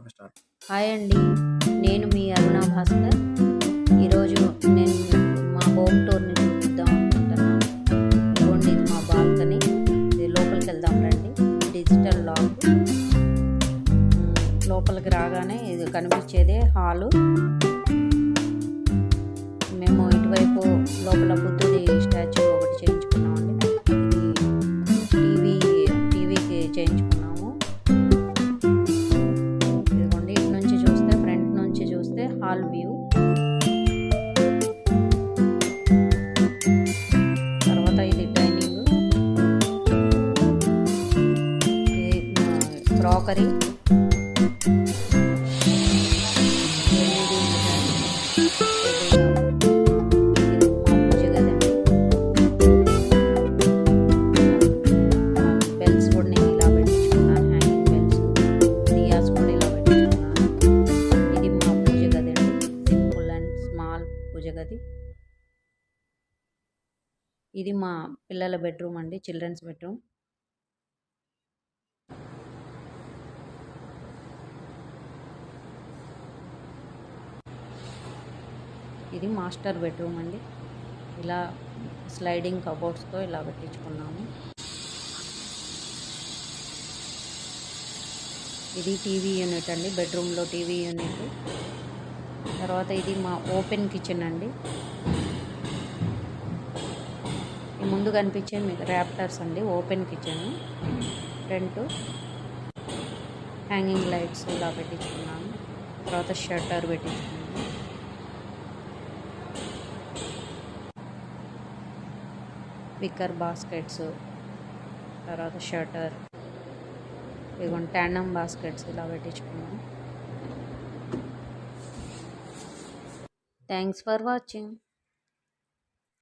Hi అండి, నేను మీ అరుణ భాస్కర్. ఈరోజు నేను మా హోమ్ టూర్ని చూపిద్దాం అనుకుంటున్నాను. ఇదిగోండి, ఇది మా బాల్కనీ. ఇది లోపలికి వెళ్దాం రండి. Digital lock. లోపలికి రాగానే ఇది కనిపించేదే హాలు. మేము ఇటువైపు లోపల బుద్ధుడి స్టాచ్యూ ఒకటి చేయించుకున్నామండి. ఇది టీవీకి చేయించుకున్నాము. ఇదిగోండి, ఇటు నుంచి చూస్తే, ఫ్రంట్ నుంచి చూస్తే హాల్ వ్యూ. తర్వాత ఇది డైనింగ్, ఇది క్రాకరీ, బెల్స్ కూడా నేను ఇలా పెట్టించుకున్నాను, హ్యాంగింగ్ బెల్స్, దియాస్ కూడా ఇలా పెట్టించుకున్నాను. ఇది మా పూజ గది అండి, సింపుల్ అండ్ స్మాల్ పూజ గది. ఇది మా పిల్లల బెడ్రూమ్ అండి, చిల్డ్రన్స్ బెడ్రూమ్. ఇది మాస్టర్ బెడ్రూమ్ అండి. ఇలా స్లైడింగ్ కబోర్డ్స్తో ఇలా పెట్టించుకున్నాము. ఇది టీవీ యూనిట్ అండి, బెడ్రూమ్లో టీవీ యూనిట్. తర్వాత ఇది మా ఓపెన్ కిచెన్ అండి. ఈ ముందు కనిపించే మీకు ర్యాప్టర్స్ అండి, open kitchen. Front hanging lights ఇలా పెట్టించుకున్నాము. తర్వాత షట్టర్ పెట్టించుకున్నాము. విక్కర్ బాస్కెట్స్, తర్వాత షట్టర్, ఇదిగోండి ట్యాండమ్ బాస్కెట్స్ ఇలా పెట్టించుకున్నాము. Thanks for watching.